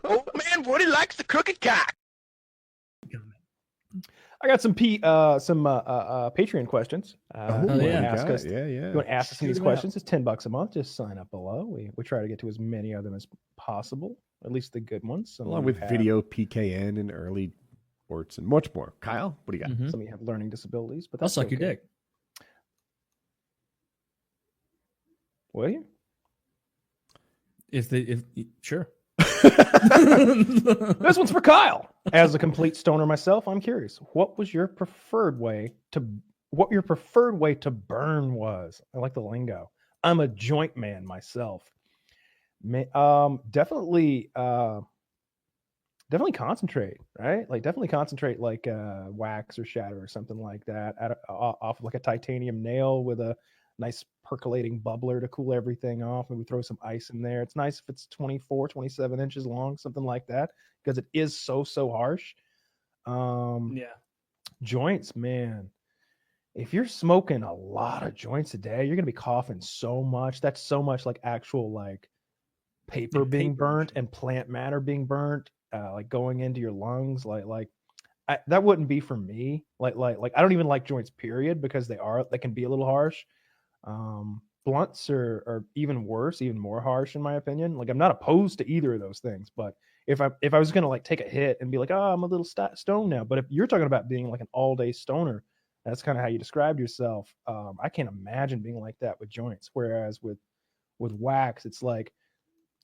Old man Woody likes the crooked cock. I got some Patreon questions. Oh, yeah. yeah. You want to ask us some of these questions? It's $10 a month. Just sign up below. We try to get to as many of them as possible, at least the good ones. Along with video PKN and early sports and much more. Kyle, what do you got? Some of you have learning disabilities, but I'll that's suck your dick. Will you? Sure. This one's for Kyle. As a complete stoner myself, I'm curious. What your preferred way to burn was? I like the lingo. I'm a joint man myself. Definitely concentrate, right? Like definitely concentrate, like wax or shatter or something like that, off like a titanium nail with a nice percolating bubbler to cool everything off. Maybe throw some ice in there. It's nice if it's 24, 27 inches long, something like that, because it is so harsh. Joints, man. If you're smoking a lot of joints a day, you're gonna be coughing so much. That's so much like actual like paper being burnt and plant matter being burnt, like going into your lungs. That wouldn't be for me. Like I don't even like joints, period, because they can be a little harsh. Blunts are even worse, even more harsh in my opinion. Like I'm not opposed to either of those things, but if I was gonna like take a hit and be like, oh, I'm a little stoned now. But if you're talking about being like an all-day stoner, that's kind of how you described yourself. I can't imagine being like that with joints. Whereas with wax, it's like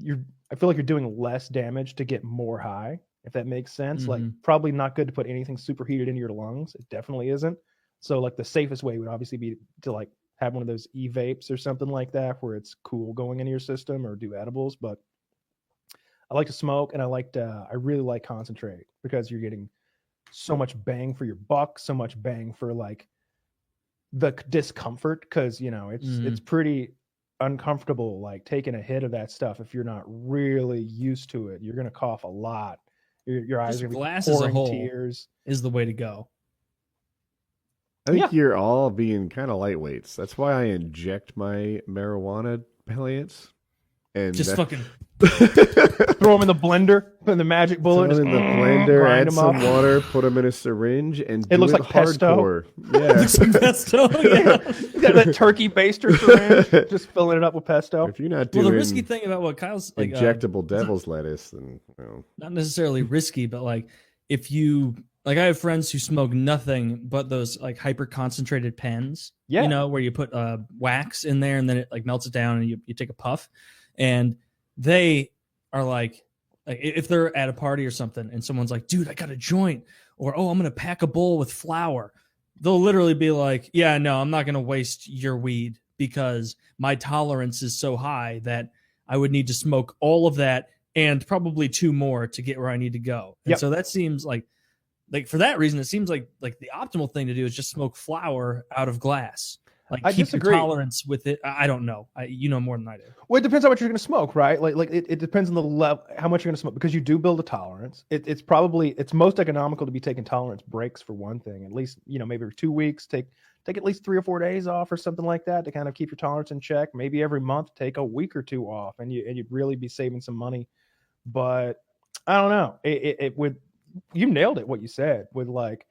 I feel like you're doing less damage to get more high, if that makes sense. Mm-hmm. Like probably not good to put anything superheated into your lungs. It definitely isn't. So like the safest way would obviously be to like have one of those e-vapes or something like that where it's cool going into your system, or do edibles. But I like to smoke, and I really like concentrate, because you're getting so much bang for your buck, so much bang for like the discomfort, because it's pretty uncomfortable like taking a hit of that stuff if you're not really used to it. You're gonna cough a lot. Your eyes are gonna be pouring tears. Is the way to go. I think you're all being kind of lightweights. That's why I inject my marijuana plants. And just fucking throw them in the blender, put in the magic bullet, in the blender, add some water, put them in a syringe, and it looks like hardcore. Pesto. Yeah, some pesto. Yeah. You got that turkey baster syringe, just filling it up with pesto. If you're not doing the risky thing about what Kyle's like, injectable devil's lettuce, then not necessarily risky, but like if you like, I have friends who smoke nothing but those like hyper concentrated pens. Yeah, where you put wax in there and then it like melts it down and you take a puff. And they are like if they're at a party or something and someone's like, dude, I got a joint, or, oh, I'm going to pack a bowl with flour. They'll literally be like, yeah, no, I'm not going to waste your weed, because my tolerance is so high that I would need to smoke all of that and probably 2 more to get where I need to go. And so that seems like for that reason, it seems like the optimal thing to do is just smoke flour out of glass. Like I keep disagree. your tolerance with it. I don't know. You know more than I do. Well, it depends on what you're going to smoke, right? Like it depends on the level, how much you're going to smoke, because you do build a tolerance. It's most economical to be taking tolerance breaks for one thing. At least, maybe for 2 weeks, take at least 3 or 4 days off or something like that to kind of keep your tolerance in check. Maybe every month, take a week or 2 off, and you'd really be saving some money. But I don't know. You nailed it, what you said with like.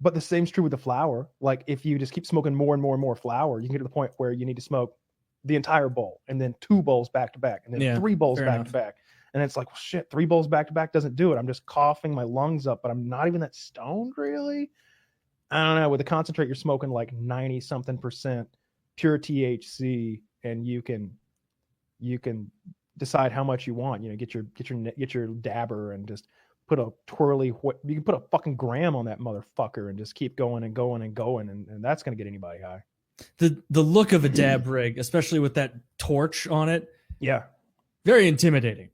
But the same's true with the flour. Like if you just keep smoking more and more and more flour, you can get to the point where you need to smoke the entire bowl, and then 2 bowls back to back, and then 3 bowls back to back. And it's like, well, shit, 3 bowls back to back doesn't do it. I'm just coughing my lungs up, but I'm not even that stoned really. I don't know. With the concentrate, you're smoking like 90-something% pure THC, and you can decide how much you want. Get your dabber and just put a you can put a fucking gram on that motherfucker and just keep going and going and going, and that's gonna get anybody high. The look of a dab rig, especially with that torch on it, very intimidating.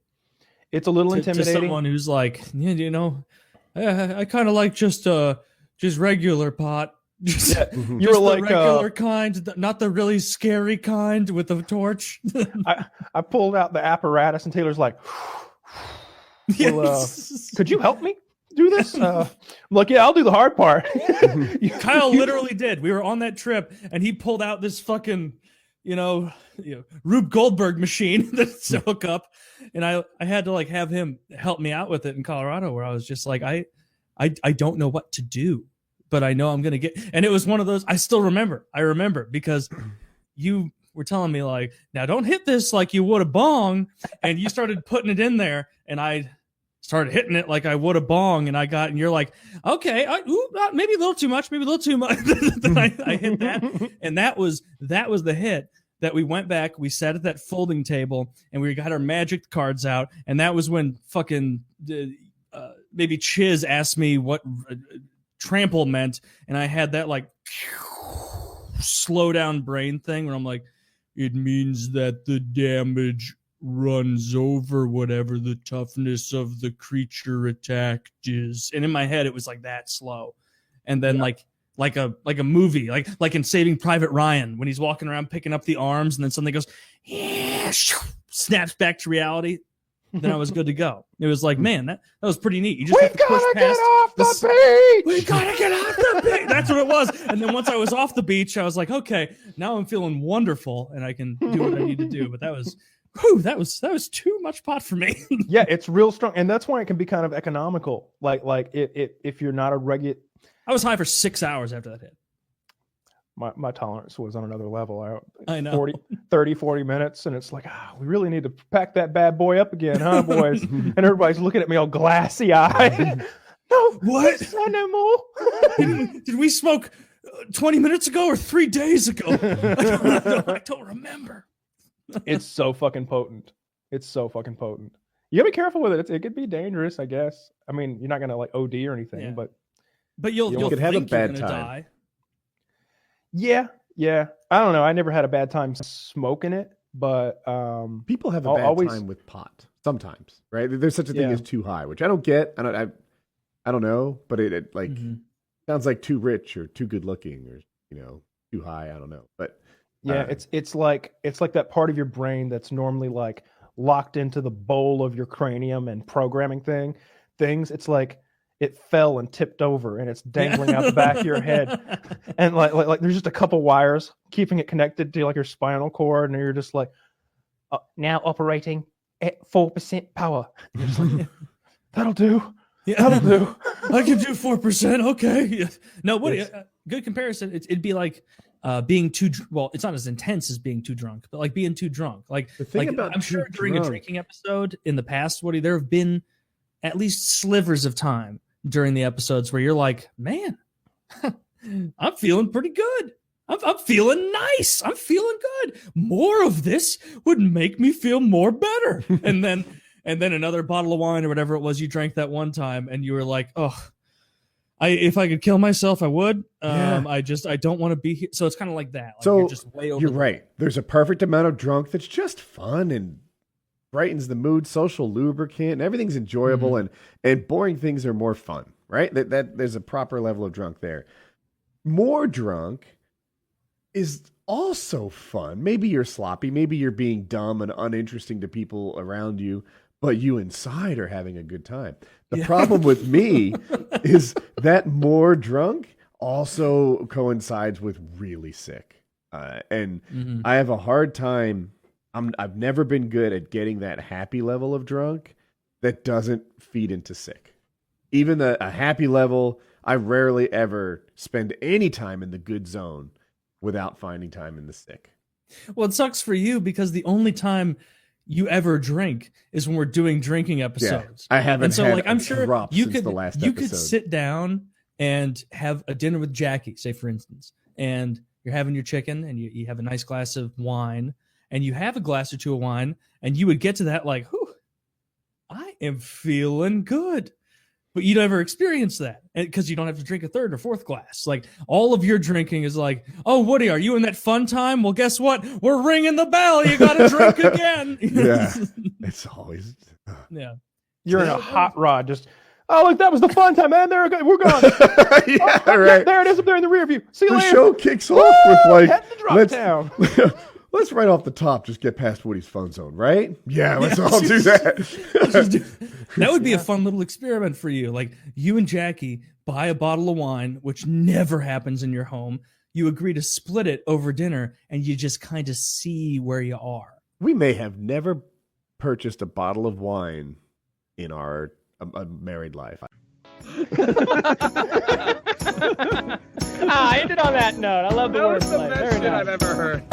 It's a little intimidating to someone who's like, I kind of like just regular pot. You were like regular kind, not the really scary kind with the torch. I pulled out the apparatus, and Taylor's like, well, could you help me do this? I'm like, yeah, I'll do the hard part. Kyle literally did. We were on that trip, and he pulled out this fucking, Rube Goldberg machine to hook up, and I had to like have him help me out with it in Colorado, where I was just like, I don't know what to do, but I know I'm gonna get. And it was one of those I still remember. I remember because you were telling me like, now don't hit this like you would a bong, and you started putting it in there, and I started hitting it like I would a bong, and you're like, okay, maybe a little too much, then I hit that, and that was the hit that we went back, we sat at that folding table, and we got our magic cards out, and that was when fucking maybe Chiz asked me what trample meant, and I had that like slow down brain thing where I'm like, it means that the damage runs over whatever the toughness of the creature attacked is. And in my head, it was like that slow. And then like a movie, like in Saving Private Ryan, when he's walking around picking up the arms and then something goes, yeah, snaps back to reality. Then I was good to go. It was like, man, that was pretty neat. You just have to push past the beach. We gotta get off the beach. That's what it was. And then once I was off the beach, I was like, okay, now I'm feeling wonderful and I can do what I need to do. But that was too much pot for me. Yeah, it's real strong, and that's why it can be kind of economical. Like if you're not a regular. I was high for 6 hours after that hit. My tolerance was on another level. I know. 40 minutes, and it's like, we really need to pack that bad boy up again, huh, boys? And everybody's looking at me all glassy-eyed. No, what? No more. Did we smoke 20 minutes ago or 3 days ago? I don't remember. It's so fucking potent. You gotta be careful with it. It could be dangerous, I guess. I mean, you're not gonna like OD or anything, but you'll could have a think you're bad gonna time. die. Yeah. I don't know. I never had a bad time smoking it, but people have a bad time with pot sometimes, right? There's such a thing as too high, which I don't get. I don't know, but it like sounds like too rich or too good looking or too high. I don't know, but yeah, it's like that part of your brain that's normally like locked into the bowl of your cranium and programming things. It's like it fell and tipped over and it's dangling out the back of your head, and like there's just a couple wires keeping it connected to like your spinal cord, and you're just like, now operating at 4% power. You're just like, that'll do. Yeah. That'll do. I can do 4%. Okay. Yeah. No, good comparison. It'd be like being too well. It's not as intense as being too drunk, but like being too drunk. Like the thing about I'm sure during a drinking episode in the past, Woody, there have been at least slivers of time during the episodes where you're like, man, I'm feeling pretty good. I'm feeling nice. I'm feeling good. More of this would make me feel more better. And then another bottle of wine or whatever it was you drank that one time, and you were like, oh, if I could kill myself, I would. I don't want to be here. So it's kind of like that. Like so you're just way over. You're right. There's a perfect amount of drunk that's just fun and brightens the mood, social lubricant, and everything's enjoyable, and boring things are more fun, right? That there's a proper level of drunk there. More drunk is also fun. Maybe you're sloppy, maybe you're being dumb and uninteresting to people around you, but you inside are having a good time. The problem with me is that more drunk also coincides with really sick. And I have a hard time. I've never been good at getting that happy level of drunk that doesn't feed into sick. Even a happy level, I rarely ever spend any time in the good zone without finding time in the sick. Well, it sucks for you because the only time you ever drink is when we're doing drinking episodes. Yeah, I haven't. And so, had like, I'm sure you could the last you episode. could sit down and have a dinner with Jackie, say for instance, and you're having your chicken and you have a nice glass of wine, and you have a glass or two of wine, and you would get to that like, whew, I am feeling good. But you never experience that because you don't have to drink a third or fourth glass. Like all of your drinking is like, oh, Woody, are you in that fun time? Well, guess what? We're ringing the bell. You got to drink again. Yeah, it's always. Yeah. You're in a hot rod. Just, oh, look, that was the fun time, man. We're gone. Yeah, oh, right. There it is up there in the rear view. See you The later. show kicks off with like, head to drop down. Let's right off the top just get past Woody's fun zone, right? Yeah, let's all do that. That would be a fun little experiment for you. Like you and Jackie buy a bottle of wine, which never happens in your home. you agree to split it over dinner, and you just kind of see where you are. We may have never purchased a bottle of wine in our married life. I ended on that note. I love the wordplay. That was the best shit I've ever heard.